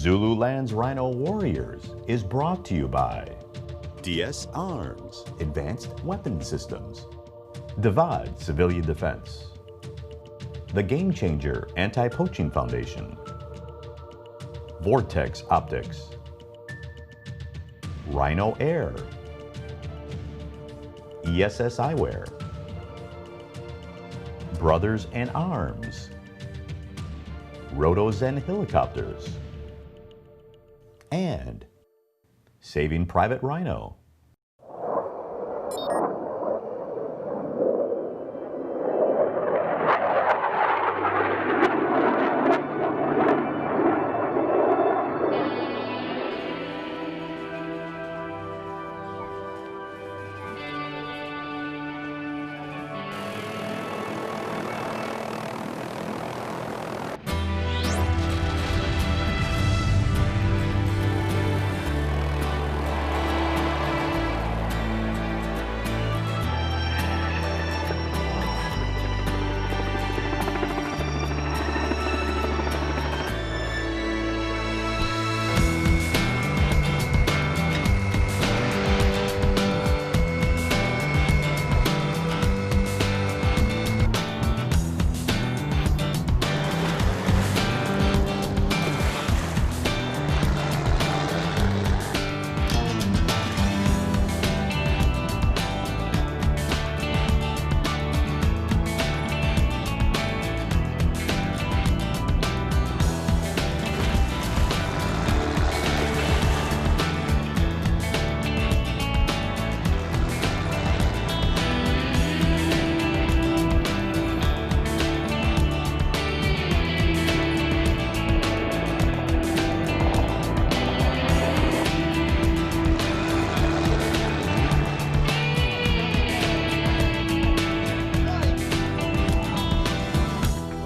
Zululand's Rhino Warriors is brought to you by DS Arms, Advanced Weapon Systems, Divide Civilian Defense, the Game Changer Anti-Poaching Foundation, Vortex Optics, Rhino Air, ESS Eyewear, Brothers in Arms, Rotozen Helicopters, and Saving Private Rhino.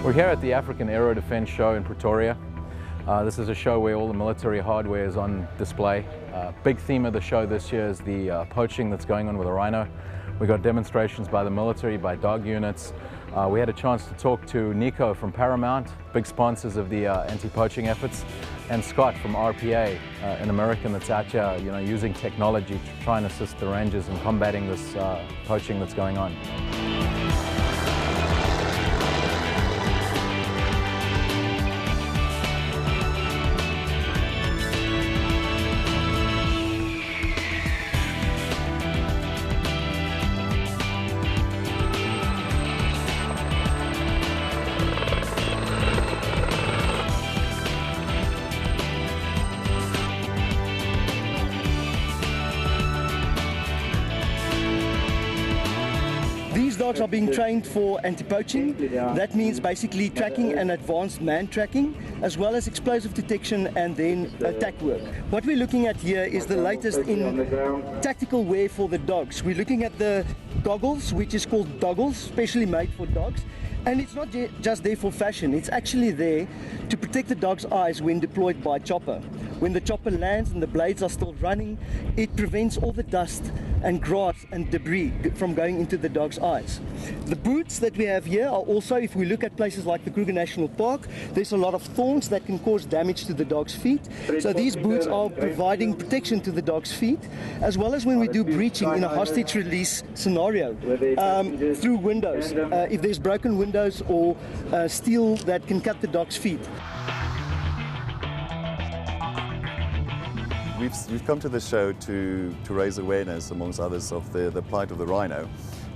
We're here at the African Aero Defense Show in Pretoria. This is a show where all the military hardware is on display. Big theme of the show this year is the poaching that's going on with the Rhino. We got demonstrations by the military, by dog units. We had a chance to talk to Nico from Paramount, big sponsors of the anti-poaching efforts, and Scott from RPA, an American that's out here, using technology to try and assist the rangers in combating this poaching that's going on. These dogs are being trained for anti-poaching. That means basically tracking and advanced man tracking, as well as explosive detection and then attack work. What we're looking at here is the latest in tactical wear for the dogs. We're looking at the goggles, which is called doggles, specially made for dogs. And it's not just there for fashion, it's actually there to protect the dog's eyes when deployed by chopper. When the chopper lands and the blades are still running, it prevents all the dust and grass and debris from going into the dog's eyes. The boots that we have here are also, if we look at places like the Kruger National Park, there's a lot of thorns that can cause damage to the dog's feet. So these boots are providing protection to the dog's feet, as well as when we do breaching in a hostage release scenario, through windows, if there's broken windows or steel that can cut the dog's feet. We've come to this show to raise awareness, amongst others, of the plight of the rhino,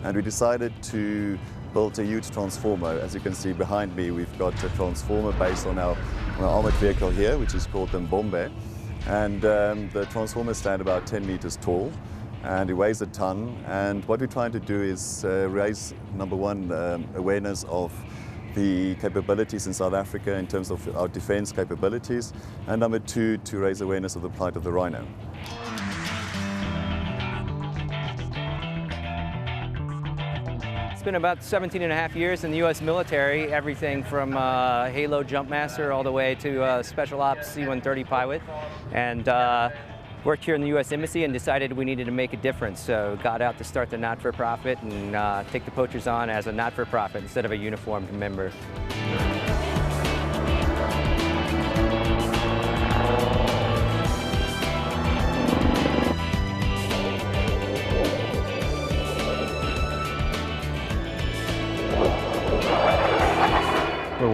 and we decided to build a huge transformer. As you can see behind me, we've got a transformer based on our armored vehicle here, which is called the Mbombe, and the transformer stands about 10 meters tall, and it weighs a ton. And what we're trying to do is raise, number one, awareness of the capabilities in South Africa in terms of our defense capabilities, and number two, to raise awareness of the plight of the rhino. It's been about 17 and a half years in the U.S. military, everything from Halo Jumpmaster all the way to Special Ops C-130 pilot, and worked here in the U.S. Embassy and decided we needed to make a difference. So got out to start the not-for-profit and take the poachers on as a not-for-profit instead of a uniformed member.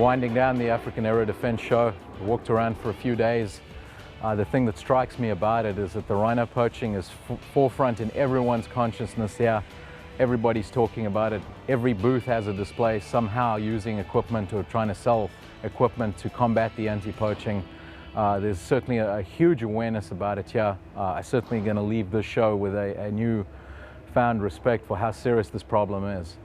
winding down the African Aero Defense Show. I walked around for a few days. The thing that strikes me about it is that the rhino poaching is forefront in everyone's consciousness here. Everybody's talking about it. Every booth has a display somehow using equipment or trying to sell equipment to combat the anti-poaching. There's certainly a huge awareness about it here. I'm certainly going to leave this show with a newfound respect for how serious this problem is.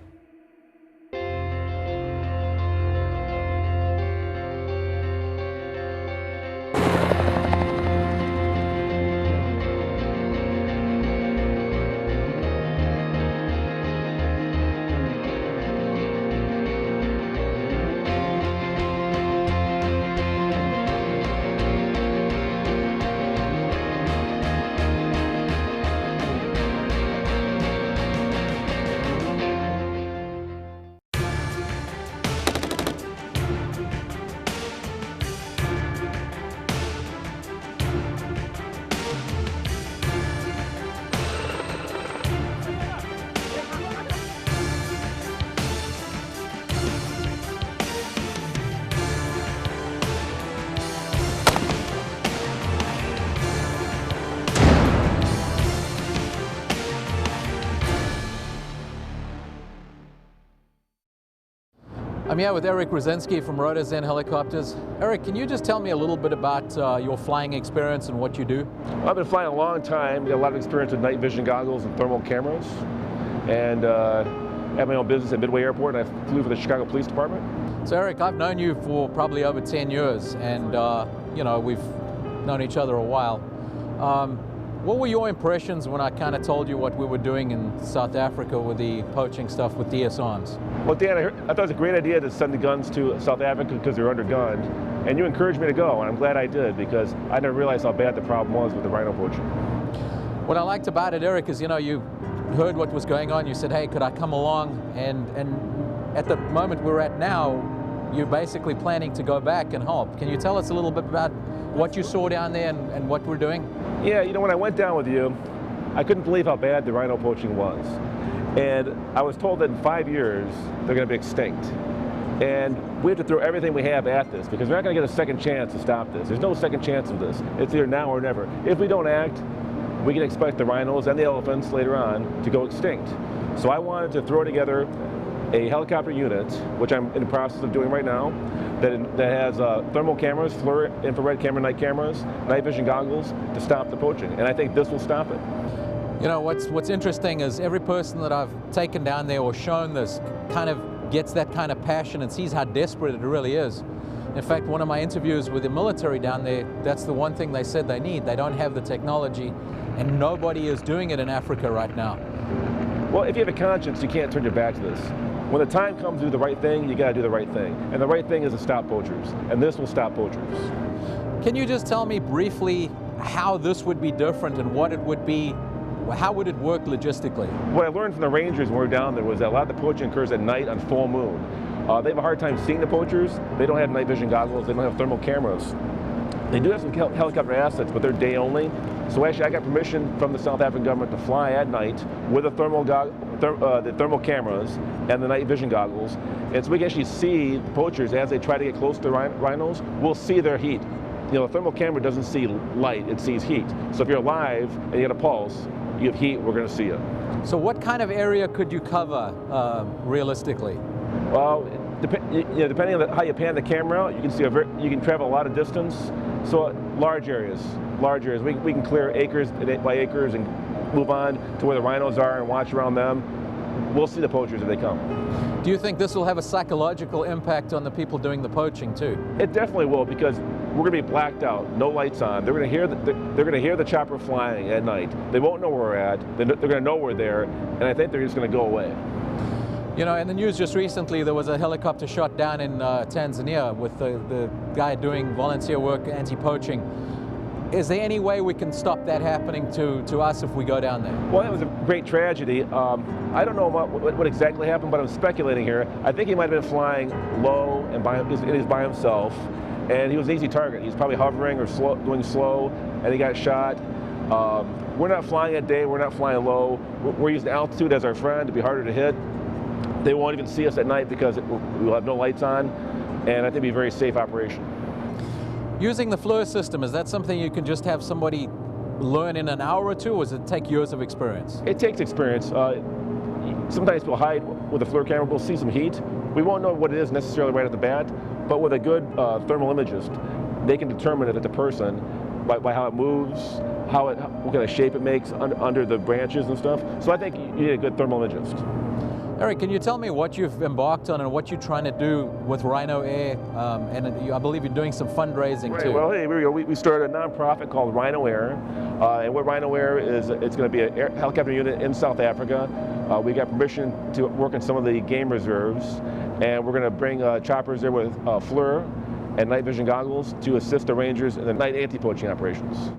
I'm here with Eric Rosinski from Rotorzen Helicopters. Eric, can you just tell me a little bit about your flying experience and what you do? I've been flying a long time, got a lot of experience with night vision goggles and thermal cameras, and have my own business at Midway Airport, and I flew for the Chicago Police Department. So Eric, I've known you for probably over 10 years, and you know, we've known each other a while. What were your impressions when I kind of told you what we were doing in South Africa with the poaching stuff with DS Arms? Well, Dan, I thought it was a great idea to send the guns to South Africa because they're undergunned, and you encouraged me to go, and I'm glad I did because I never realized how bad the problem was with the rhino poaching. What I liked about it, Eric, is, you know, you heard what was going on. You said, hey, could I come along? And at the moment we're at now, you're basically planning to go back and help. Can you tell us a little bit about what you saw down there and what we're doing? Yeah, you know, when I went down with you, I couldn't believe how bad the rhino poaching was. And I was told that in 5 years, they're going to be extinct. And we have to throw everything we have at this because we're not going to get a second chance to stop this. There's no second chance of this. It's either now or never. If we don't act, we can expect the rhinos and the elephants later on to go extinct. So I wanted to throw together a helicopter unit, which I'm in the process of doing right now, that has thermal cameras, infrared camera, night cameras, night vision goggles to stop the poaching. And I think this will stop it. You know, what's interesting is every person that I've taken down there or shown this kind of gets that kind of passion and sees how desperate it really is. In fact, one of my interviews with the military down there, that's the one thing they said they need. They don't have the technology, and nobody is doing it in Africa right now. Well, if you have a conscience, you can't turn your back to this. When the time comes to do the right thing, you got to do the right thing. And the right thing is to stop poachers. And this will stop poachers. Can you just tell me briefly how this would be different and what it would be, how would it work logistically? What I learned from the Rangers when we were down there was that a lot of the poaching occurs at night on full moon. They have a hard time seeing the poachers. They don't have night vision goggles. They don't have thermal cameras. They do have some helicopter assets, but they're day only. So actually, I got permission from the South African government to fly at night with the thermal cameras and the night vision goggles. And so we can actually see the poachers as they try to get close to the rhinos. We'll see their heat. You know, a thermal camera doesn't see light, it sees heat. So if you're alive and you get a pulse, you have heat, we're going to see you. So what kind of area could you cover realistically? Well, depending on how you pan the camera out, you can see you can travel a lot of distance. So large areas. We can clear acres by acres and move on to where the rhinos are and watch around them. We'll see the poachers if they come. Do you think this will have a psychological impact on the people doing the poaching too? It definitely will, because we're going to be blacked out, no lights on. They're going to hear the chopper flying at night. They won't know where we're at. They're going to know we're there, and I think they're just going to go away. You know, in the news just recently, there was a helicopter shot down in Tanzania with the guy doing volunteer work, anti-poaching. Is there any way we can stop that happening to us if we go down there? Well, that was a great tragedy. I don't know what exactly happened, but I'm speculating here. I think he might have been flying low and he was by himself, and he was an easy target. He's probably hovering or going slow, and he got shot. We're not flying at day, we're not flying low. We're using altitude as our friend to be harder to hit. They won't even see us at night because we'll have no lights on. and I think it'll be a very safe operation. Using the FLIR system, is that something you can just have somebody learn in an hour or two, or does it take years of experience? It takes experience. Sometimes we'll hide with a FLIR camera, we'll see some heat. We won't know what it is necessarily right at the bat, but with a good thermal imagist, they can determine it at the person by how it moves, what kind of shape it makes under the branches and stuff. So I think you need a good thermal imagist. Eric, can you tell me what you've embarked on and what you're trying to do with Rhino Air? I believe you're doing some fundraising too. Well, hey, we started a nonprofit called Rhino Air, and what Rhino Air is, it's going to be a helicopter unit in South Africa. We got permission to work in some of the game reserves, and we're going to bring choppers there with FLIR and night vision goggles to assist the rangers in the night anti-poaching operations.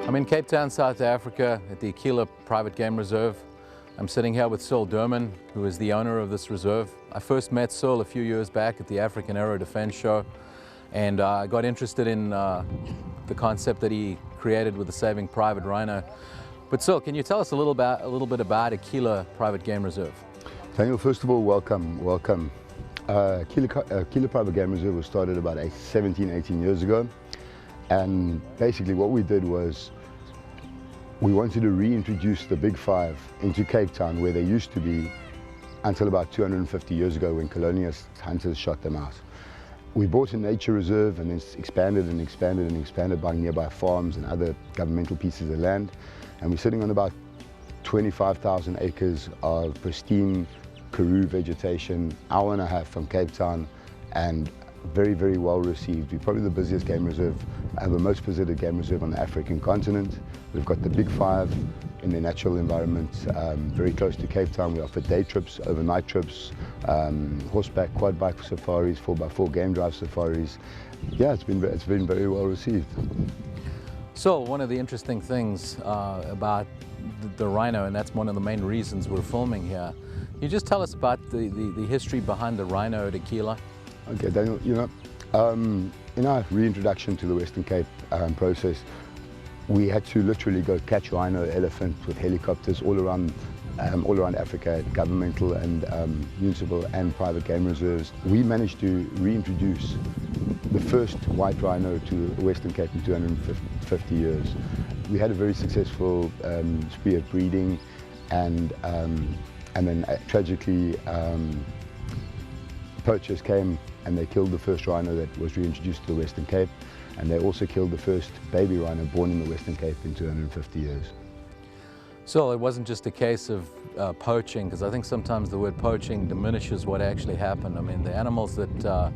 I'm in Cape Town, South Africa at the Aquila Private Game Reserve. I'm sitting here with Searl Derman, who is the owner of this reserve. I first met Searl a few years back at the African Aero Defense Show, and I got interested in the concept that he created with the Saving Private Rhino. But Searl, can you tell us a little bit about Aquila Private Game Reserve? Daniel, first of all, welcome. Aquila Private Game Reserve was started about 17, 18 years ago. And basically what we did was we wanted to reintroduce the Big Five into Cape Town, where they used to be until about 250 years ago when colonialist hunters shot them out. We bought a nature reserve and then expanded and expanded and expanded by nearby farms and other governmental pieces of land. And we're sitting on about 25,000 acres of pristine Karoo vegetation, hour and a half from Cape Town, and very, very well received. We're probably the busiest game reserve, the most visited game reserve on the African continent. We've got the Big Five in their natural environment, very close to Cape Town. We offer day trips, overnight trips, horseback, quad bike safaris, 4x4 game drive safaris. Yeah, it's been very well received. So one of the interesting things about the Rhino, and that's one of the main reasons we're filming here, can you just tell us about the history behind the Rhino at Aquila? Okay, Daniel, in our reintroduction to the Western Cape process, we had to literally go catch rhino, elephant with helicopters all around Africa, governmental and municipal and private game reserves. We managed to reintroduce the first white rhino to the Western Cape in 250 years. We had a very successful spree of breeding, and then tragically poachers came and they killed the first rhino that was reintroduced to the Western Cape, and they also killed the first baby rhino born in the Western Cape in 250 years. So it wasn't just a case of poaching, because I think sometimes the word poaching diminishes what actually happened. I mean, the animals that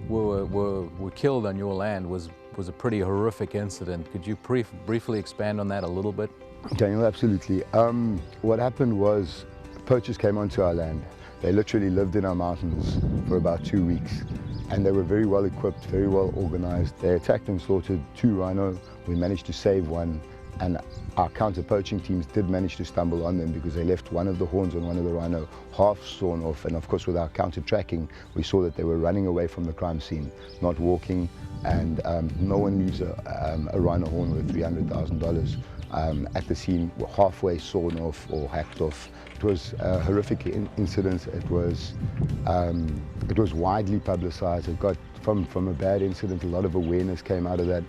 were killed on your land was a pretty horrific incident. Could you briefly expand on that a little bit? Daniel, absolutely. What happened was poachers came onto our land. They literally lived in our mountains for about 2 weeks, and they were very well equipped, very well organized. They attacked and slaughtered 2 rhino. We managed to save one. and our counter-poaching teams did manage to stumble on them because they left one of the horns on one of the rhino half sawn off, and of course with our counter-tracking we saw that they were running away from the crime scene, not walking, and no one leaves a rhino horn worth $300,000 at the scene halfway sawn off or hacked off. It was a horrific incident. It was widely publicized. It got from a bad incident, a lot of awareness came out of that.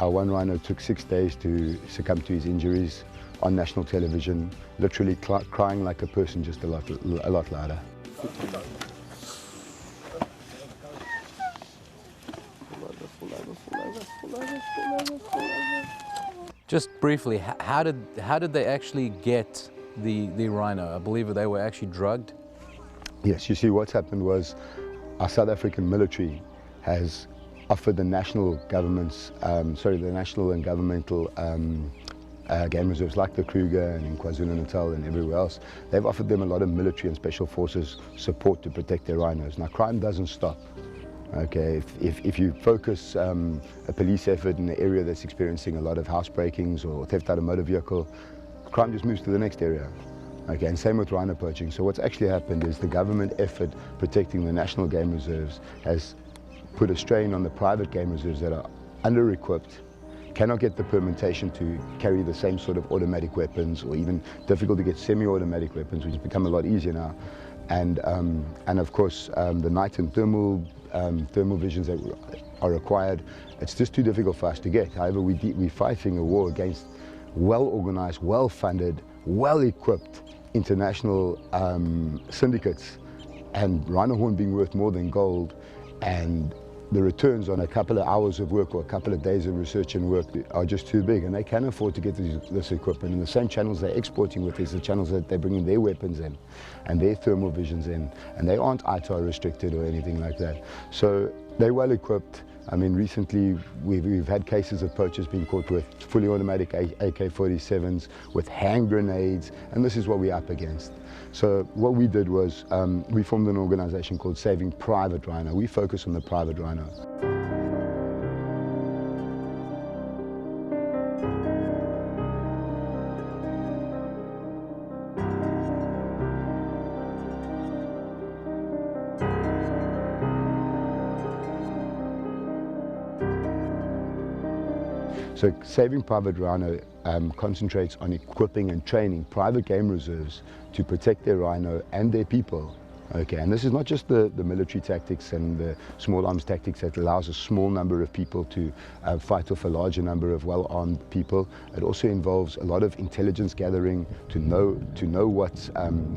Our one rhino took 6 days to succumb to his injuries on national television, literally crying like a person, just a lot louder. Just briefly, how did they actually get the rhino? I believe they were actually drugged. Yes, you see what's happened was our South African military has offered the national governments, the national and governmental game reserves like the Kruger and in KwaZulu-Natal and everywhere else, they've offered them a lot of military and special forces support to protect their rhinos. Now crime doesn't stop. Okay, if you focus a police effort in an area that's experiencing a lot of house breakings or theft out of motor vehicle, crime just moves to the next area. Okay, and same with rhino poaching. So what's actually happened is the government effort protecting the national game reserves has put a strain on the private game reserves that are under-equipped, cannot get the permission to carry the same sort of automatic weapons, or even difficult to get semi-automatic weapons, which has become a lot easier now. And of course, the night and thermal visions that are required, it's just too difficult for us to get. However, we're fighting a war against well-organized, well-funded, well-equipped international syndicates, and rhino horn being worth more than gold, and the returns on a couple of hours of work or a couple of days of research and work are just too big, and they can afford to get this equipment. And the same channels they're exporting with is the channels that they're bringing their weapons in and their thermal visions in, and they aren't ITAR restricted or anything like that. So they're well equipped. I mean, recently we've had cases of poachers being caught with fully automatic AK-47s, with hand grenades, and this is what we're up against. So what we did was we formed an organization called Saving Private Rhino. We focus on the private rhino. So Saving Private Rhino concentrates on equipping and training private game reserves to protect their rhino and their people. Okay, and this is not just the military tactics and the small arms tactics that allows a small number of people to fight off a larger number of well-armed people. It also involves a lot of intelligence gathering to know what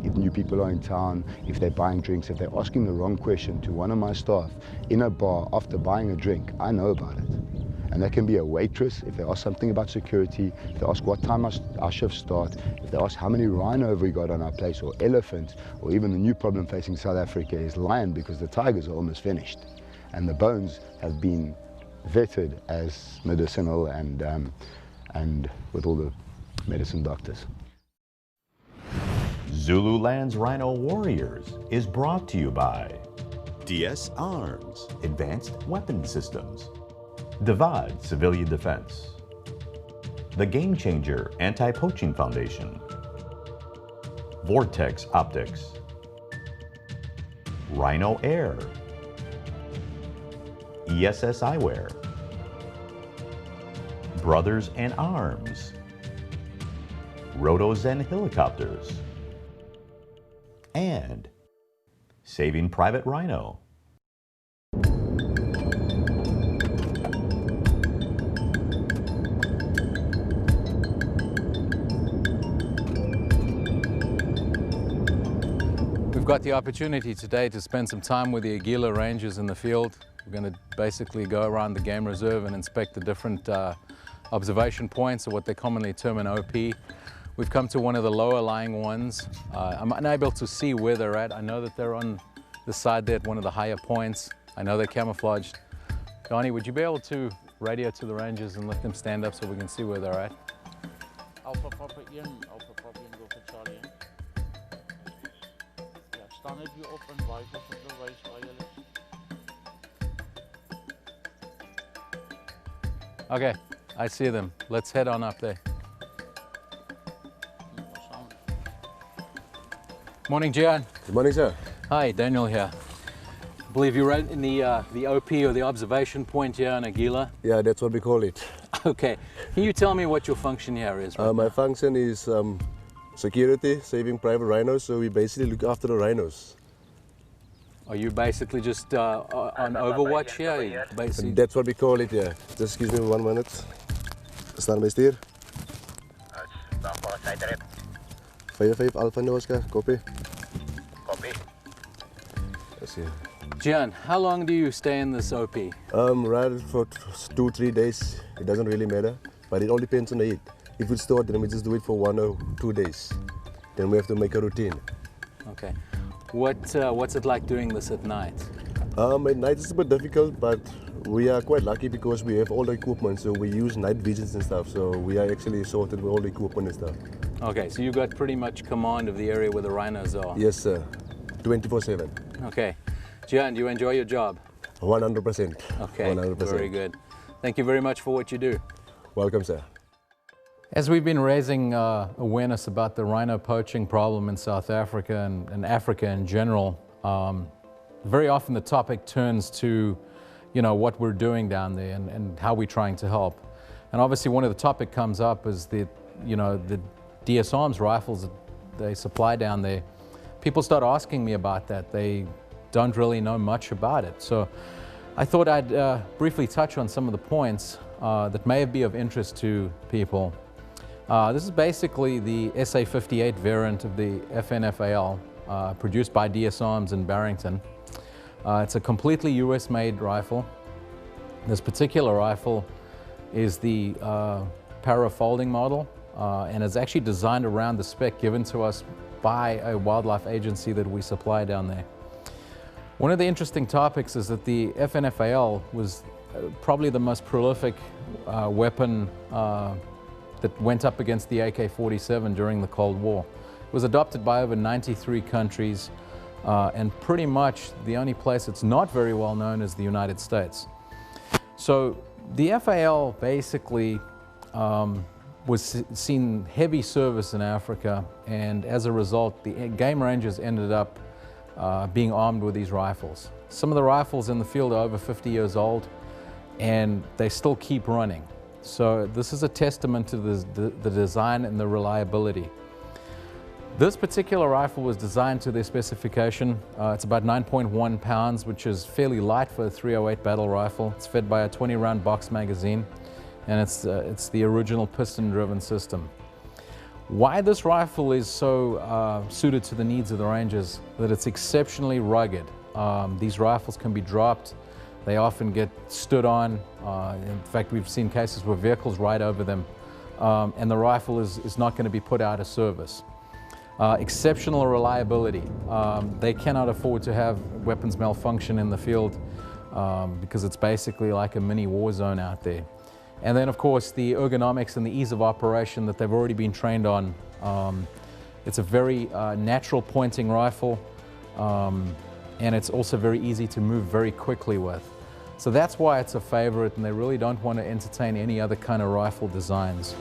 if new people are in town, if they're buying drinks, if they're asking the wrong question to one of my staff in a bar after buying a drink, I know about it. And that can be a waitress, if they ask something about security, if they ask what time our shifts start, if they ask how many rhino have we got on our place, or elephant, or even the new problem facing South Africa is lion, because the tigers are almost finished. And the bones have been vetted as medicinal and with all the medicine doctors. Zululand's Rhino Warriors is brought to you by DS Arms, Advanced Weapon Systems, Divide Civilian Defense, the Game Changer Anti-Poaching Foundation, Vortex Optics, Rhino Air, ESS Eyewear, Brothers in Arms, Rotozen Helicopters, and Saving Private Rhino. We've got the opportunity today to spend some time with the Aquila Rangers in the field. We're going to basically go around the game reserve and inspect the different observation points, or what they commonly term an OP. We've come to one of the lower lying ones. I'm unable to see where they're at. I know that they're on the side there at one of the higher points. I know they're camouflaged. Johnny, would you be able to radio to the Rangers and let them stand up so we can see where they're at? Alpha Papa Ian, Alpha Papa Ian, go for Charlie. Staan net hier op en waai vir bewys waar jy is. Okay, I see them. Let's head on up there. Morning, Gian. Good morning, sir. Hi, Daniel here. I believe you're right in the OP, or the observation point here in Aquila. Yeah, that's what we call it. Okay. Can you tell me what your function here is? Right My now? function is security, saving private rhinos, so we basically look after the rhinos. Are you basically just on overwatch here? You basically... And that's what we call it, yeah. Just give me 1 minute. Stand by steer. 55 Alpha Oscar, copy. Copy. Let's see. Gian, how long do you stay in this OP? Right for 2-3 days. It doesn't really matter, but it all depends on the heat. If we start, then we just do it for 1 or 2 days. Then we have to make a routine. Okay. What's it like doing this at night? At night it's a bit difficult, but we are quite lucky because we have all the equipment, so we use night visions and stuff, so we are actually sorted with all the equipment and stuff. Okay, so you got pretty much command of the area where the rhinos are? Yes, sir. 24/7. Okay. Gian, do you enjoy your job? 100%. Okay, 100%. very good. Thank you very much for what you do. Welcome, sir. As we've been raising awareness about the rhino poaching problem in South Africa and Africa in general, very often the topic turns to, you know, what we're doing down there and how we're trying to help. And obviously one of the topic comes up is the DS Arms rifles that they supply down there. People start asking me about that. They don't really know much about it. So I thought I'd briefly touch on some of the points that may be of interest to people. This is basically the SA58 variant of the FNFAL, produced by DS Arms in Barrington. It's a completely US-made rifle. This particular rifle is the para-folding model, and is actually designed around the spec given to us by a wildlife agency that we supply down there. One of the interesting topics is that the FNFAL was probably the most prolific weapon that went up against the AK-47 during the Cold War. It was adopted by over 93 countries, and pretty much the only place it's not very well known is the United States. So the FAL basically was seen heavy service in Africa, and as a result the game rangers ended up being armed with these rifles. Some of the rifles in the field are over 50 years old and they still keep running. So this is a testament to the design and the reliability. This particular rifle was designed to their specification. It's about 9.1 pounds, which is fairly light for a .308 battle rifle. It's fed by a 20-round box magazine, and it's the original piston-driven system. Why this rifle is so suited to the needs of the Rangers, that it's exceptionally rugged. These rifles can be dropped. They often get stood on. In fact, we've seen cases where vehicles ride over them, and the rifle is not going to be put out of service. Exceptional reliability. They cannot afford to have weapons malfunction in the field because it's basically like a mini war zone out there. And then, of course, the ergonomics and the ease of operation that they've already been trained on. It's a very natural pointing rifle, and it's also very easy to move very quickly with. So that's why it's a favorite, and they really don't want to entertain any other kind of rifle designs.